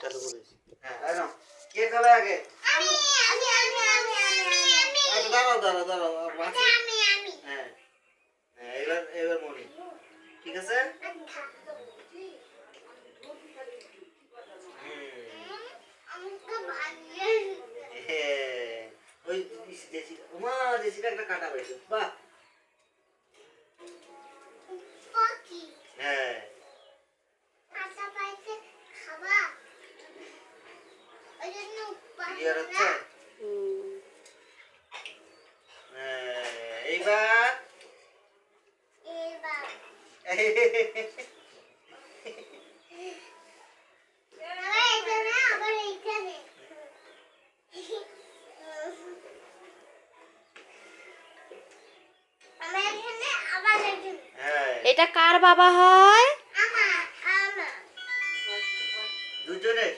চালু করেছি। হ্যাঁ, একদম। কে খাবে আগে? আচ্ছা, দাঁড়াও দাঁড়াও দাঁড়াও মাছি। হ্যাঁ হ্যাঁ, এবার মনি, ঠিক আছে। হ্যাঁ, ওই দেশি উমা দেশিটা একটা কাটা হয়েছে, বাহ। হ্যাঁ ক্লিয়ার হচ্ছে। হ্যাঁ, এইবার হ্যাঁ, এটা কার বাবা হয়? দুজনের।